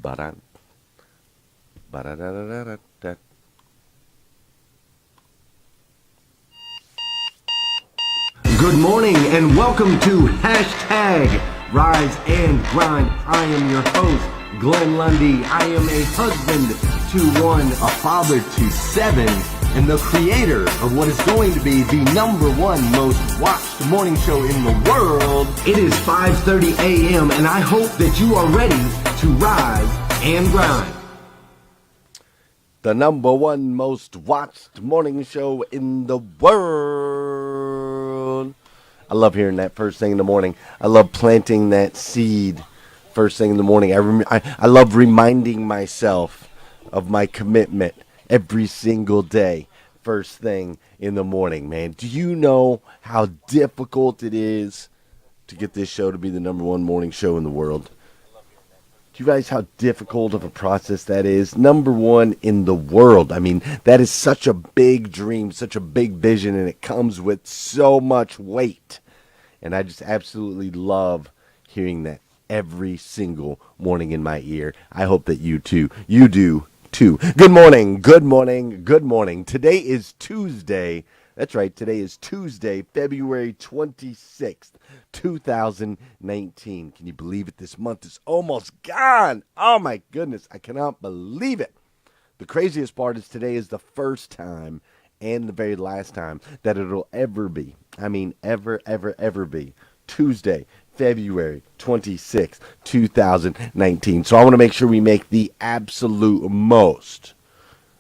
Ba-da, ba-da-da-da-da-da. Good morning and welcome to hashtag Rise and Grind. I am your host, Glenn Lundy. I am a husband to one, a father to seven, and the creator of what is going to be the #1 most watched morning show in the world. It is 5:30 a.m. and I hope that you are ready to rise and grind. The #1 most watched morning show in the world. I love hearing that first thing in the morning. I love planting that seed first thing in the morning. I love reminding myself of my commitment every single day first thing in the morning, man. Do you know how difficult it is to get this show to be the #1 morning show in the world? Do you realize how difficult of a process that is? #1 in the world. I mean, that is such a big dream, such a big vision, and it comes with so much weight. And I just absolutely love hearing that every single morning in my ear. I hope that you do too. Good morning, good morning, good morning. Today is Tuesday. That's right, today is Tuesday, February 26th, 2019. Can you believe it? This month is almost gone. Oh my goodness, I cannot believe it. The craziest part is today is the first time and the very last time that it'll ever be. I mean, ever be. Tuesday, February 26th, 2019. So I want to make sure we make the absolute most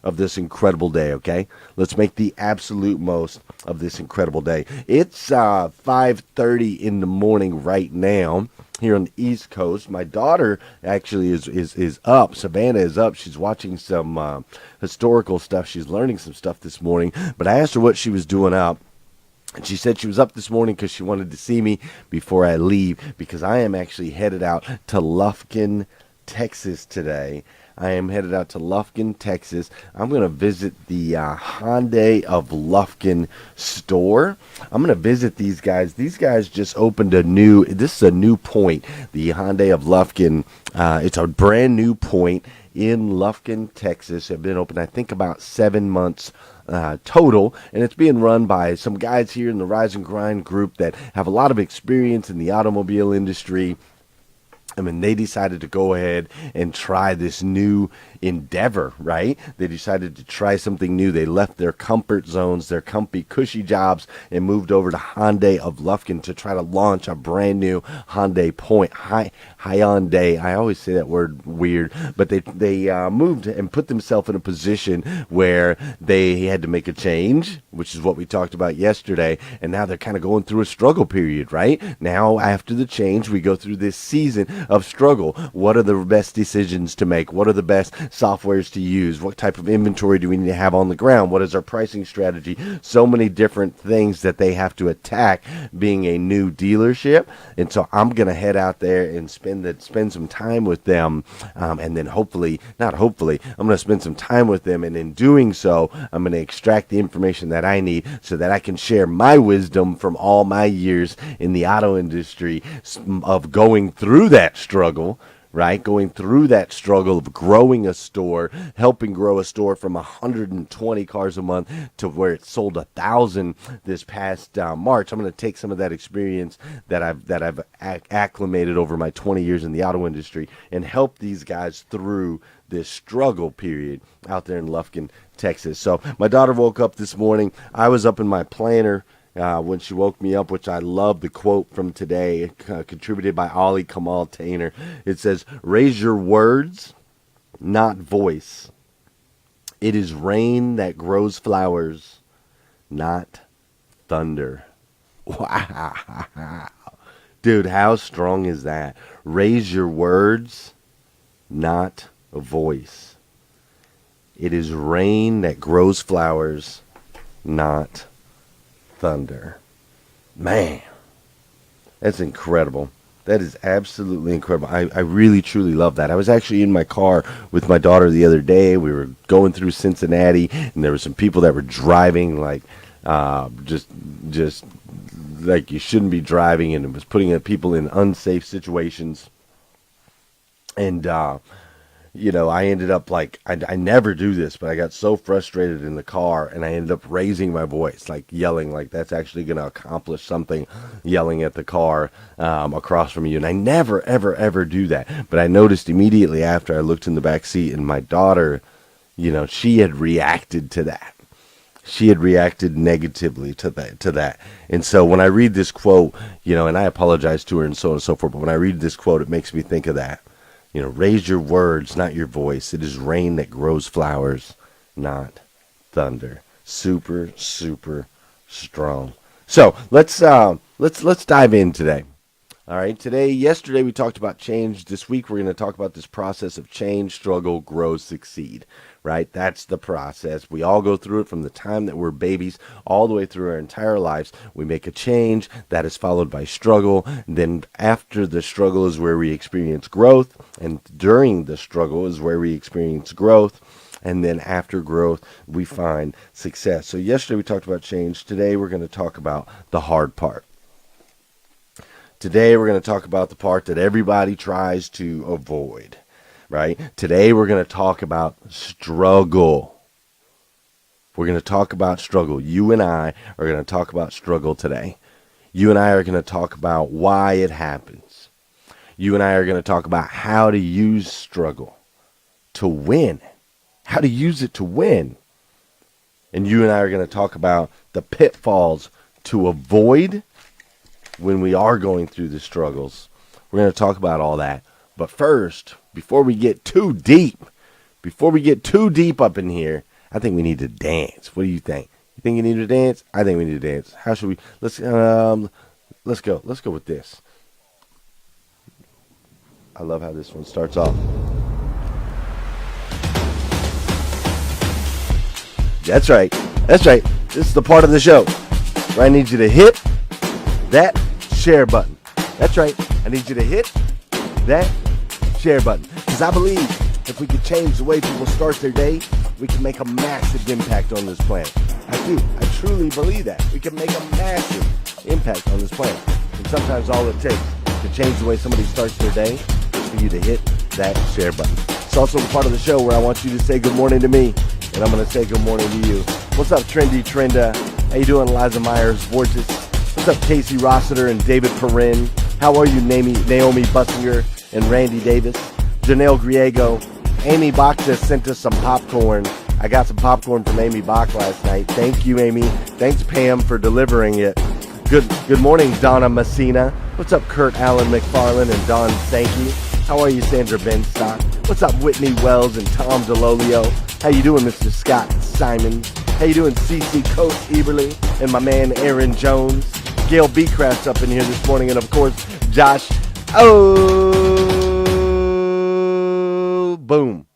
of this incredible day, okay? Let's make the absolute most of this incredible day. It's 5:30 in the morning right now here on the East Coast. My daughter actually is up. Savannah is up. She's watching some historical stuff. She's learning some stuff this morning. But I asked her what she was doing up. And she said she was up this morning because she wanted to see me before I leave, because I am actually headed out to Lufkin, Texas today. I am headed out to Lufkin, Texas. I'm going to visit the Hyundai of Lufkin store. I'm going to visit these guys. These guys just opened this is a new point, the Hyundai of Lufkin. It's a brand new point in Lufkin, Texas. It's been open, I think, about 7 months total, and it's being run by some guys here in the Rise and Grind group that have a lot of experience in the automobile industry. I mean, they decided to go ahead and try this new endeavor, right? They decided to try something new. They left their comfort zones, their comfy, cushy jobs, and moved over to Hyundai of Lufkin to try to launch a brand new Hyundai point. Hyundai. I always say that word weird, but they moved and put themselves in a position where they had to make a change, which is what we talked about yesterday, and now they're kind of going through a struggle period, right? Now, after the change, we go through this season of struggle. What are the best decisions to make? What are the best softwares to use? What type of inventory do we need to have on the ground? What is our pricing strategy? So many different things that they have to attack being a new dealership. And so I'm going to head out there and spend some time with them. And then I'm going to spend some time with them. And in doing so, I'm going to extract the information that I need so that I can share my wisdom from all my years in the auto industry of going through that struggle, right? Going through that struggle of growing a store, helping grow a store from 120 cars a month to where it sold 1,000 this past March. I'm going to take some of that experience that I've acclimated over my 20 years in the auto industry and help these guys through this struggle period out there in Lufkin, Texas. So my daughter woke up this morning. I was up in my planner when she woke me up, which I love the quote from today, contributed by Ollie Kamal Tainer. It says, "Raise your words, not voice. It is rain that grows flowers, not thunder." Wow. Dude, how strong is that? Raise your words, not a voice. It is rain that grows flowers, not thunder. Man, that's incredible. That is absolutely incredible. I really, truly love that. I was actually in my car with my daughter the other day. We were going through Cincinnati, and there were some people that were driving like just like you shouldn't be driving, and it was putting people in unsafe situations. And I ended up like, I never do this, but I got so frustrated in the car and I ended up raising my voice, like yelling, like that's actually going to accomplish something, yelling at the car across from you. And I never, ever, ever do that. But I noticed immediately after I looked in the back seat and my daughter, she had reacted to that. She had reacted negatively to that. And so when I read this quote, and I apologize to her and so on and so forth, but when I read this quote, it makes me think of that. Raise your words, not your voice. It is rain that grows flowers, not thunder. Super, super strong. So let's dive in today. All right. Yesterday we talked about change. This week we're going to talk about this process of change, struggle, grow, succeed. Right? That's the process. We all go through it from the time that we're babies all the way through our entire lives. We make a change that is followed by struggle. Then after the struggle is where we experience growth. And during the struggle is where we experience growth. And then after growth, we find success. So yesterday we talked about change. Today we're going to talk about the hard part. Today we're going to talk about the part that everybody tries to avoid. Right? Today we're going to talk about struggle. We're going to talk about struggle. You and I are going to talk about struggle today. You and I are going to talk about why it happens. You and I are going to talk about how to use struggle to win. How to use it to win. And you and I are going to talk about the pitfalls to avoid when we are going through the struggles. We're going to talk about all that. But first, before we get too deep up in here, I think we need to dance. What do you think? You think you need to dance? I think we need to dance. How should we? Let's go. Let's go with this. I love how this one starts off. That's right. This is the part of the show where I need you to hit that share button. That's right. I need you to hit that share button, because I believe if we could change the way people start their day, we can make a massive impact on this planet. I truly believe that we can make a massive impact on this planet. And sometimes all it takes to change the way somebody starts their day is for you to hit that share button. It's also the part of the show where I want you to say good morning to me, and I'm going to say good morning to you. What's up, Trendy Trenda? How you doing, Liza Myers Vortis? What's up, Casey Rossiter and David Perrin? How are you, Naomi Bussinger and Randy Davis? Janelle Griego. Amy Bach just sent us some popcorn. I got some popcorn from Amy Bach last night. Thank you, Amy. Thanks, Pam, for delivering it. Good morning, Donna Messina. What's up, Kurt Allen McFarland and Don Sankey? How are you, Sandra Benstock? What's up, Whitney Wells and Tom DeLolio? How you doing, Mr. Scott Simon? How you doing, CC Coach Eberly and my man Aaron Jones? Gail Beecraft's up in here this morning, and of course, Josh. Oh, boom.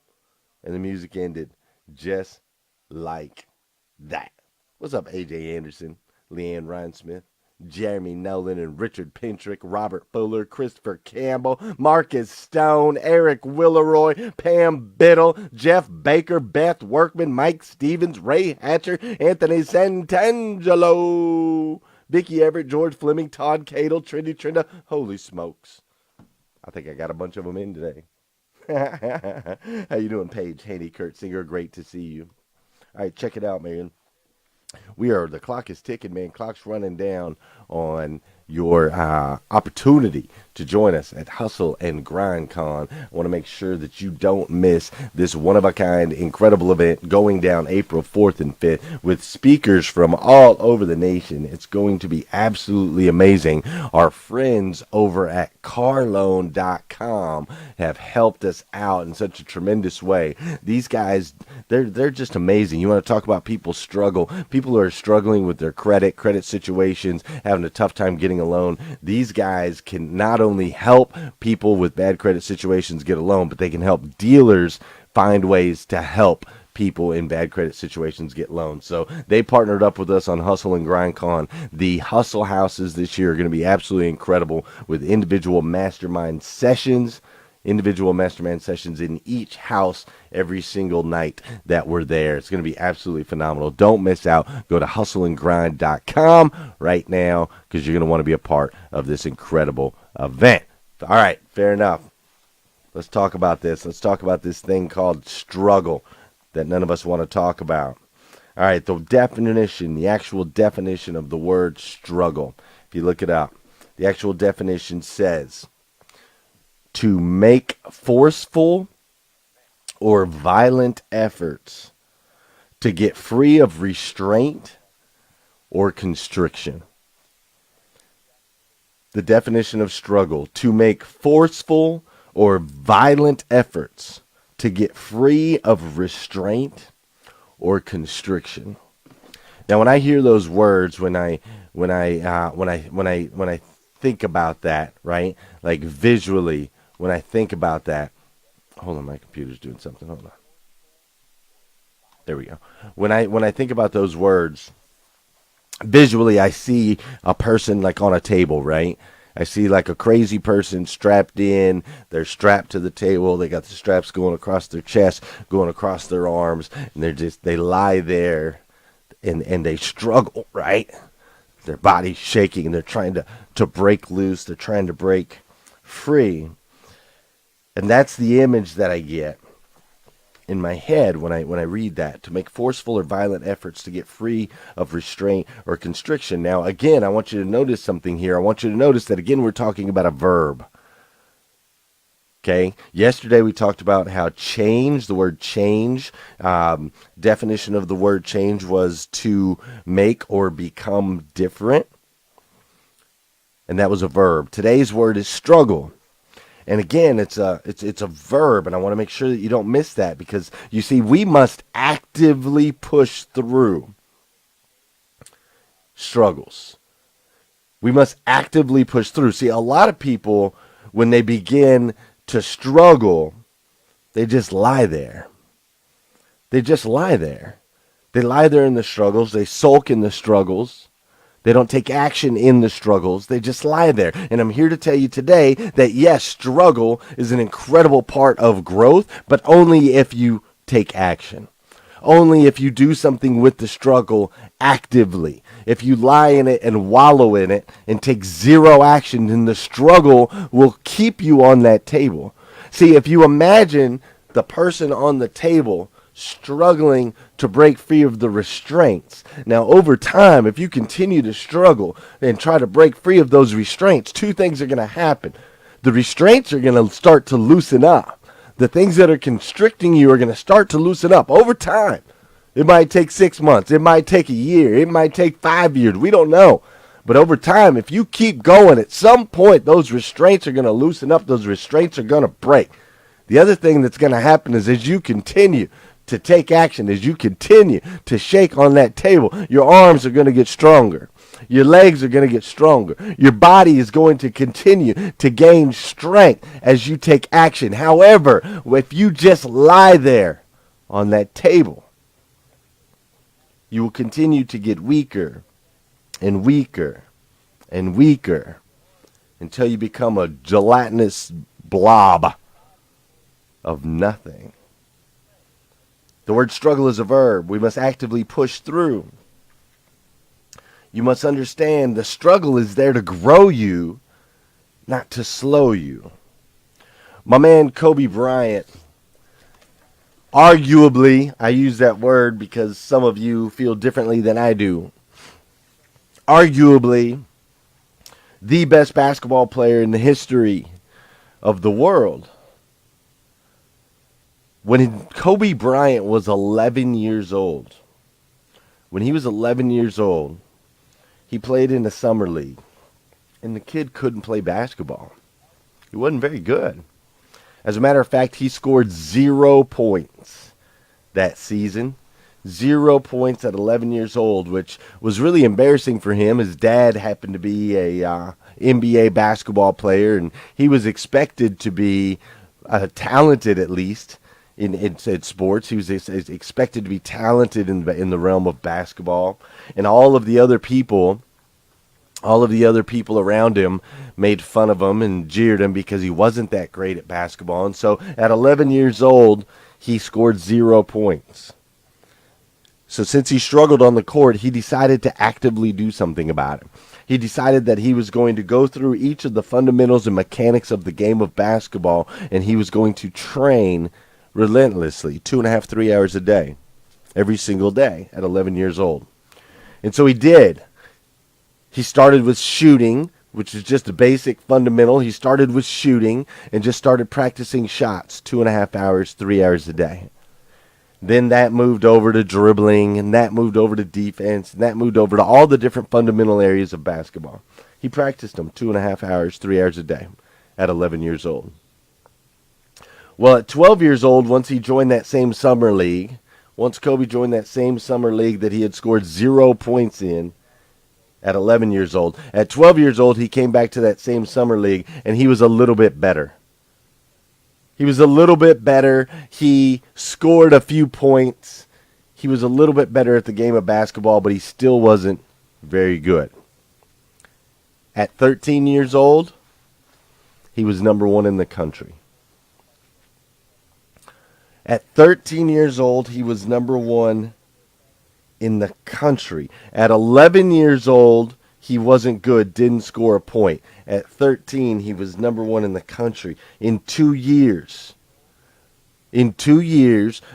And the music ended just like that. What's up, AJ Anderson, Leanne Ryan-Smith, Jeremy Nolan and Richard Pintrick, Robert Fuller, Christopher Campbell, Marcus Stone, Eric Willeroy, Pam Biddle, Jeff Baker, Beth Workman, Mike Stevens, Ray Hatcher, Anthony Santangelo, Vicky Everett, George Fleming, Todd Cadle, Trinity Trinda. Holy smokes. I think I got a bunch of them in today. How you doing, Paige Haney, Kurt Singer? Great to see you. All right, check it out, man. The clock is ticking, man. Clock's running down on your opportunity to join us at Hustle and Grind Con. I want to make sure that you don't miss this one-of-a-kind, incredible event going down April 4th and 5th with speakers from all over the nation. It's going to be absolutely amazing. Our friends over at carloan.com have helped us out in such a tremendous way. These guys, they're just amazing. You want to talk about people's struggle, people who are struggling with their credit situations, having a tough time getting a loan. These guys can not only help people with bad credit situations get a loan, but they can help dealers find ways to help people in bad credit situations get loans. So they partnered up with us on Hustle and Grind Con. The Hustle Houses this year are going to be absolutely incredible with individual mastermind sessions in each house every single night that we're there. It's going to be absolutely phenomenal. Don't miss out. Go to hustleandgrind.com right now because you're going to want to be a part of this incredible event. All right, fair enough. Let's talk about this. Let's talk about this thing called struggle that none of us want to talk about. All right, the definition, the actual definition of the word struggle, if you look it up, the actual definition says to make forceful or violent efforts to get free of restraint or constriction. The definition of struggle, to make forceful or violent efforts to get free of restraint or constriction. Now, when I hear those words, when I think about that, right? Like visually, when I think about that, hold on, my computer's doing something. Hold on. There we go. When I think about those words, visually, I see a person like on a table, right? I see like a crazy person strapped in. They're strapped to the table. They got the straps going across their chest, going across their arms, and they lie there and they struggle, right? Their body's shaking and they're trying to break loose. They're trying to break free. And that's the image that I get in my head when I read that, to make forceful or violent efforts to get free of restraint or constriction. Now, again, I want you to notice something here. I want you to notice that, again, we're talking about a verb. Okay? Yesterday we talked about how change, the word change, definition of the word change was to make or become different. And that was a verb. Today's word is struggle. And again, it's a verb, and I want to make sure that you don't miss that, because you see, we must actively push through struggles. We must actively push through. See, a lot of people, when they begin to struggle, they just lie there. They just lie there. They lie there in the struggles. They sulk in the struggles. They don't take action in the struggles. They just lie there. And I'm here to tell you today that, yes, struggle is an incredible part of growth, but only if you take action. Only if you do something with the struggle actively. If you lie in it and wallow in it and take zero action, then the struggle will keep you on that table. See, if you imagine the person on the table struggling to break free of the restraints. Now, over time, if you continue to struggle and try to break free of those restraints, two things are going to happen. The restraints are going to start to loosen up. The things that are constricting you are going to start to loosen up over time. It might take 6 months. It might take a year. It might take 5 years. We don't know. But over time, if you keep going, at some point, those restraints are going to loosen up. Those restraints are going to break. The other thing that's going to happen is, as you continue to take action, as you continue to shake on that table, your arms are going to get stronger. Your legs are going to get stronger. Your body is going to continue to gain strength as you take action. However, if you just lie there on that table, you will continue to get weaker and weaker and weaker until you become a gelatinous blob of nothing. The word struggle is a verb. We must actively push through. You must understand the struggle is there to grow you, not to slow you. My man Kobe Bryant, arguably, I use that word because some of you feel differently than I do, arguably the best basketball player in the history of the world. When Kobe Bryant was 11 years old, when he was 11 years old, he played in the summer league, and the kid couldn't play basketball. He wasn't very good. As a matter of fact, he scored 0 points that season. 0 points at 11 years old, which was really embarrassing for him. His dad happened to be a NBA basketball player, and he was expected to be talented, at least in sports. He was expected to be talented in the realm of basketball, and all of the other people around him made fun of him and jeered him because he wasn't that great at basketball. And so at 11 years old, he scored 0 points. So since he struggled on the court, he decided to actively do something about it. He decided that he was going to go through each of the fundamentals and mechanics of the game of basketball, and he was going to train relentlessly, 2.5, 3 hours a day, every single day at 11 years old. And so he did. He started with shooting, which is just a basic fundamental. He started with shooting and just started practicing shots 2.5 hours, 3 hours a day. Then that moved over to dribbling, and that moved over to defense, and that moved over to all the different fundamental areas of basketball. He practiced them 2.5 hours, 3 hours a day at 11 years old. Well, at 12 years old, once he joined that same summer league, once Kobe joined that same summer league that he had scored 0 points in at 11 years old, at 12 years old, he came back to that same summer league, and he was a little bit better. He was a little bit better. He scored a few points. He was a little bit better at the game of basketball, but he still wasn't very good. At 13 years old, he was number one in the country. At 13 years old, he was number one in the country. At 11 years old, he wasn't good, didn't score a point. At 13, he was number one in the country. In 2 years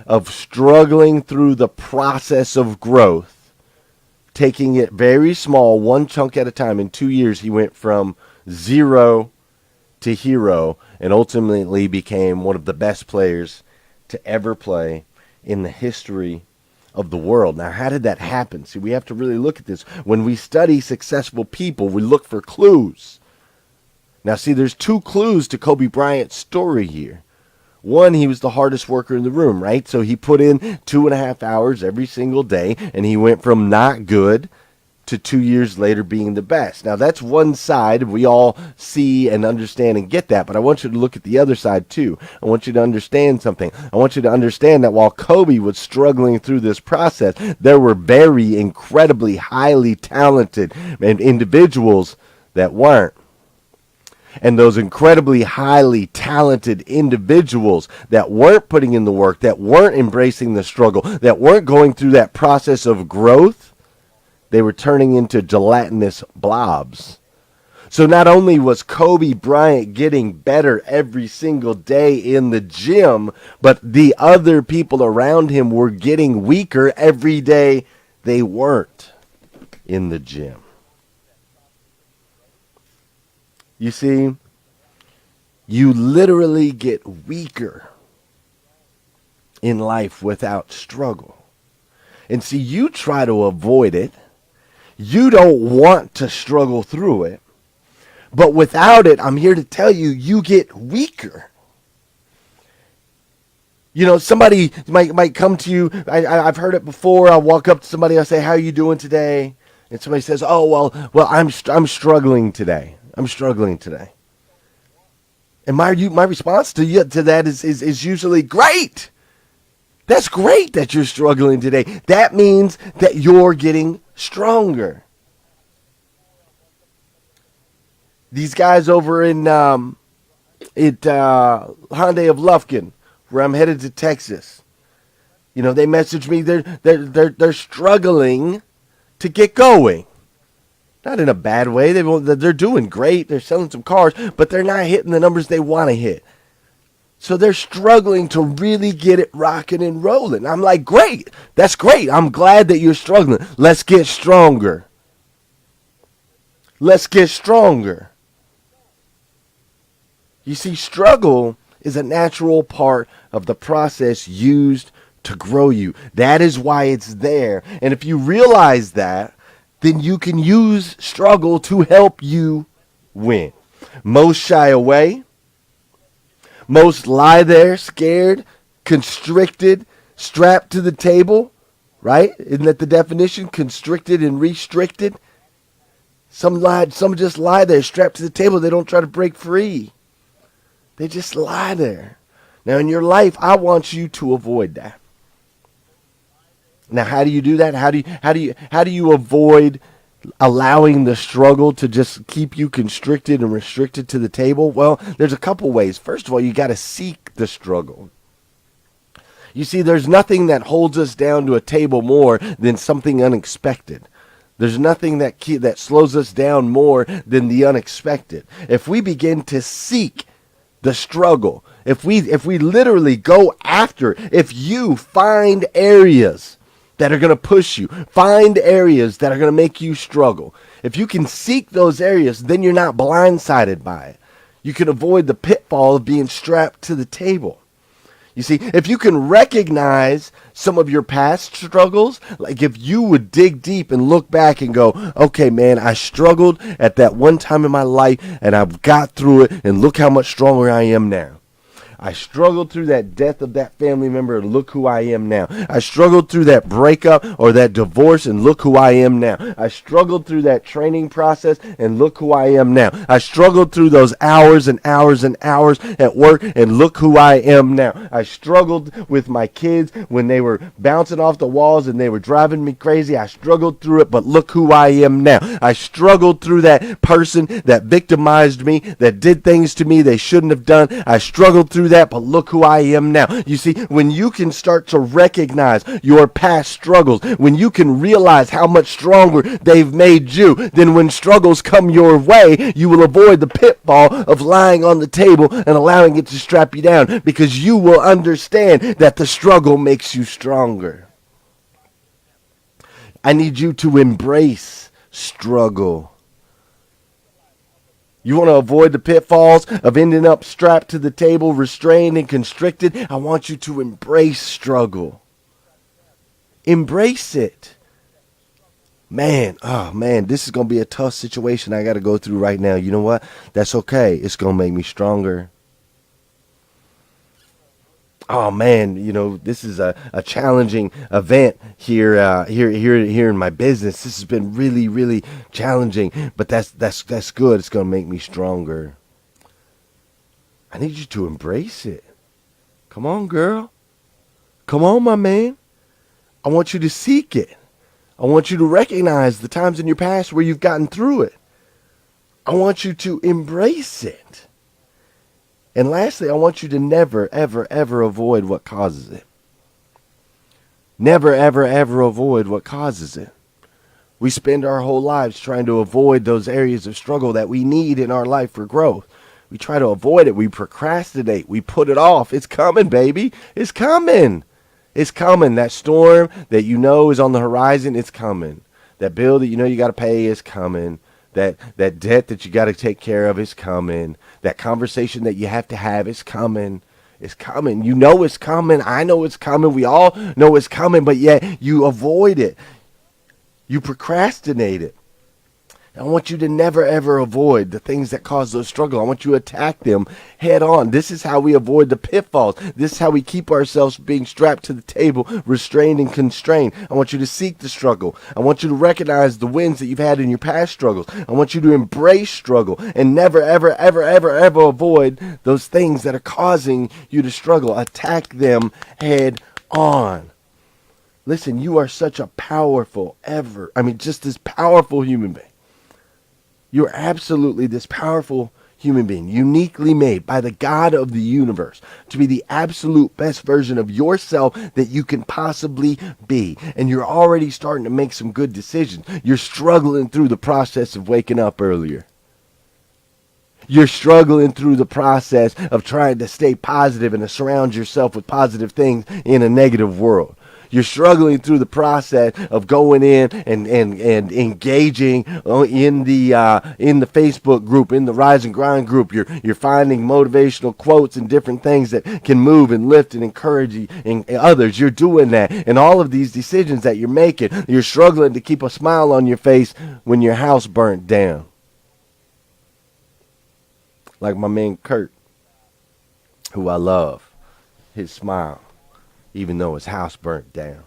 of struggling through the process of growth, taking it very small, one chunk at a time, in 2 years, he went from 0 to hero and ultimately became one of the best players to ever play in the history of the world. Now, how did that happen? See, we have to really look at this. When we study successful people, we look for clues. Now, see, there's 2 clues to Kobe Bryant's story here. One, he was the hardest worker in the room, right? So he put in 2.5 hours every single day, and he went from not good to 2 years later being the best. Now, that's one side. We all see and understand and get that, but I want you to look at the other side too. I want you to understand something. I want you to understand that while Kobe was struggling through this process, there were very incredibly highly talented individuals that weren't. And those incredibly highly talented individuals that weren't putting in the work, that weren't embracing the struggle, that weren't going through that process of growth, they were turning into gelatinous blobs. So not only was Kobe Bryant getting better every single day in the gym, but the other people around him were getting weaker every day they weren't in the gym. You see, you literally get weaker in life without struggle. And see, you try to avoid it. You don't want to struggle through it. But without it, I'm here to tell you, you get weaker. You know, somebody might come to you. I've heard it before. I'll walk up to somebody. I'll say, "How are you doing today?" And somebody says, "Oh, well, I'm struggling today. I'm struggling today." And my response to that is usually, "Great. That's great that you're struggling today. That means that you're getting stronger." These guys over in Hyundai of Lufkin, where I'm headed to Texas, you know, they messaged me. They're struggling to get going. Not in a bad way. They're doing great. They're selling some cars, but they're not hitting the numbers they want to hit. So they're struggling to really get it rocking and rolling. I'm like, great. That's great. I'm glad that you're struggling. Let's get stronger. Let's get stronger. You see, struggle is a natural part of the process used to grow you. That is why it's there. And if you realize that, then you can use struggle to help you win. Most shy away. Most lie there scared, constricted, strapped to the table, right? Isn't that the definition? Constricted and restricted. Some just lie there strapped to the table. They don't try to break free. They just lie there. Now in your life, I want you to avoid that. Now, how do you do that? How do you avoid allowing the struggle to just keep you constricted and restricted to the table? Well, there's a couple ways. First of all, you got to seek the struggle. You see, there's nothing that holds us down to a table more than something unexpected. There's nothing that slows us down more than the unexpected. If we begin to seek the struggle, if we literally go after, if you find areas that are going to push you, find areas that are going to make you struggle, if you can seek those areas, then you're not blindsided by it. You can avoid the pitfall of being strapped to the table. You see, if you can recognize some of your past struggles, like if you would dig deep and look back and go, okay, man, I struggled at that one time in my life and I've got through it, and look how much stronger I am now. I struggled through that death of that family member, and look who I am now. I struggled through that breakup or that divorce, and look who I am now. I struggled through that training process, and look who I am now. I struggled through those hours and hours and hours at work, and look who I am now. I struggled with my kids when they were bouncing off the walls and they were driving me crazy. I struggled through it, but look who I am now. I struggled through that person that victimized me, that did things to me they shouldn't have done. I struggled through that, but look who I am now. You see, when you can start to recognize your past struggles, when you can realize how much stronger they've made you, then when struggles come your way, you will avoid the pitfall of lying on the table and allowing it to strap you down, because you will understand that the struggle makes you stronger. I need you to embrace struggle. You want to avoid the pitfalls of ending up strapped to the table, restrained and constricted? I want you to embrace struggle. Embrace it. Man, oh man, this is going to be a tough situation I got to go through right now. You know what? That's okay. It's going to make me stronger. Oh man, you know, this is a challenging event here in my business. This has been really, really challenging, but that's good. It's going to make me stronger. I need you to embrace it. Come on, girl. Come on, my man. I want you to seek it. I want you to recognize the times in your past where you've gotten through it. I want you to embrace it. And lastly, I want you to never, ever, ever avoid what causes it. Never, ever, ever avoid what causes it. We spend our whole lives trying to avoid those areas of struggle that we need in our life for growth. We try to avoid it. We procrastinate. We put it off. It's coming, baby. It's coming. It's coming. That storm that you know is on the horizon, it's coming. That bill that you know you got to pay is coming. That debt that you got to take care of is coming. That conversation that you have to have is coming. It's coming. You know it's coming. I know it's coming. We all know it's coming, but yet you avoid it. You procrastinate it. I want you to never, ever avoid the things that cause those struggles. I want you to attack them head on. This is how we avoid the pitfalls. This is how we keep ourselves being strapped to the table, restrained and constrained. I want you to seek the struggle. I want you to recognize the wins that you've had in your past struggles. I want you to embrace struggle and never, ever, ever, ever, ever avoid those things that are causing you to struggle. Attack them head on. Listen, you are such a powerful, just this powerful human being. You're absolutely this powerful human being, uniquely made by the God of the universe to be the absolute best version of yourself that you can possibly be. And you're already starting to make some good decisions. You're struggling through the process of waking up earlier. You're struggling through the process of trying to stay positive and to surround yourself with positive things in a negative world. You're struggling through the process of going in and engaging in the Facebook group, in the Rise and Grind group. You're finding motivational quotes and different things that can move and lift and encourage others. You're doing that. And all of these decisions that you're making, you're struggling to keep a smile on your face when your house burnt down. Like my man Kurt, who I love, his smile, even though his house burnt down.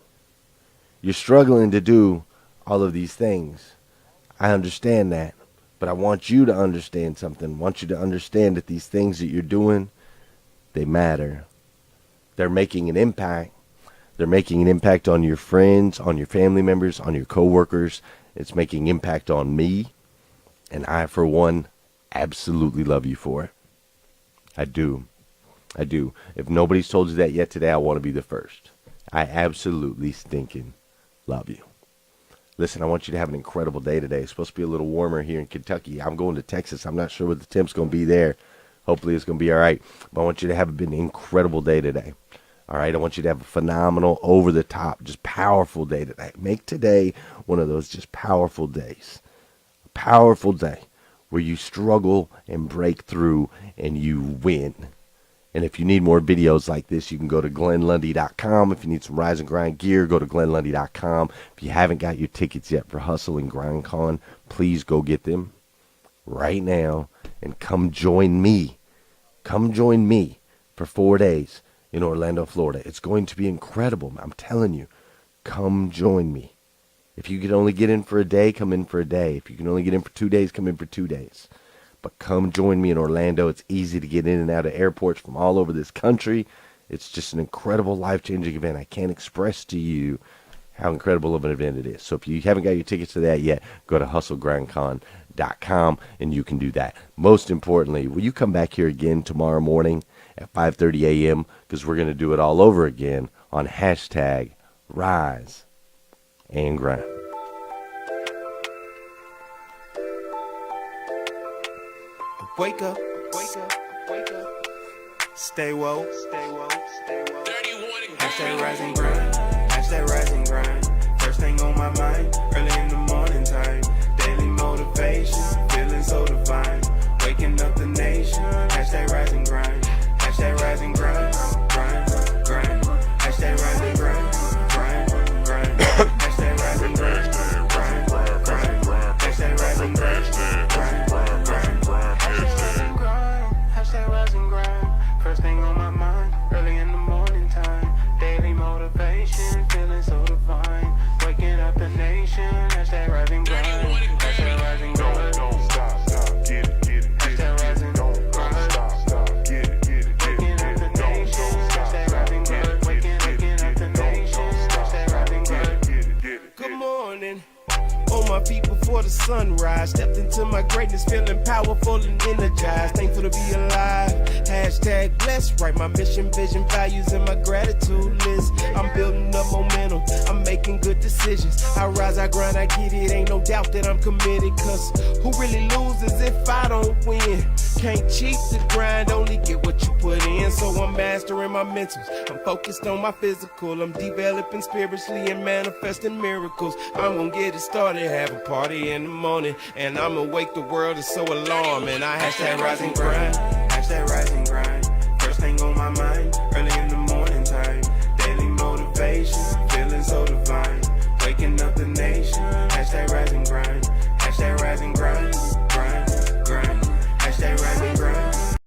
You're struggling to do all of these things. I understand that. But I want you to understand something. I want you to understand that these things that you're doing, they matter. They're making an impact. They're making an impact on your friends, on your family members, on your coworkers. It's making impact on me. And I, for one, absolutely love you for it. I do. I do. If nobody's told you that yet today, I want to be the first. I absolutely stinking love you. Listen, I want you to have an incredible day today. It's supposed to be a little warmer here in Kentucky. I'm going to Texas. I'm not sure what the temp's going to be there. Hopefully it's going to be all right. But I want you to have an incredible day today. All right, I want you to have a phenomenal, over-the-top, just powerful day today. Make today one of those just powerful days. A powerful day where you struggle and break through and you win. And if you need more videos like this, you can go to GlennLundy.com. If you need some Rise and Grind gear, go to GlennLundy.com. If you haven't got your tickets yet for Hustle and Grind Con, please go get them right now and come join me. Come join me for 4 days in Orlando, Florida. It's going to be incredible. I'm telling you, come join me. If you can only get in for a day, come in for a day. If you can only get in for 2 days, come in for 2 days. But come join me in Orlando. It's easy to get in and out of airports from all over this country. It's just an incredible, life-changing event. I can't express to you how incredible of an event it is. So if you haven't got your tickets to that yet, go to hustlegrindcon.com and you can do that. Most importantly, will you come back here again tomorrow morning at 5:30 a.m. because we're going to do it all over again on hashtag Rise and Grind. Wake up, wake up, wake up. Stay woke, stay woke, stay woke. Hashtag rise and grind, hashtag rise and grind. First thing on my mind, early in the morning time. Daily motivation, feeling so divine. Waking up the nation, hashtag rise and grind. Hashtag rise and grind, grind, grind. Hashtag rise and grind, grind, grind. Hashtag rise and grind, grind, grind. Hashtag rise and grind, grind, grind. Hashtag rise and grind. First thing on my mind, early in the morning time. Daily motivation, feeling so divine. Waking up the nation, hashtag rise and grind. Hashtag rise and grind. Don't stop, get it, get it. Hashtag rise and grind. Stop, get it, get it. Waking up the nation, hashtag rise and grind. Waking up the nation, hashtag rise and grind. Good morning. On my feet before the sunrise. Stepped into my greatness, feeling powerful and energized. Thankful to be alive. Hashtag blessed. Write my mission, vision, values, and my gratitude list. I'm building up momentum. I'm making good decisions. I rise, I grind, I get it. Ain't no doubt that I'm committed. Cause who really loses if I don't win? Can't cheat the grind, only get what you put in. So I'm mastering my mentals. I'm focused on my physical. I'm developing spiritually and manifesting miracles. I'm gonna get it started. Have a party in the morning, and I'ma wake the world. Is so alarming. I hashtag rise and grind, hashtag rise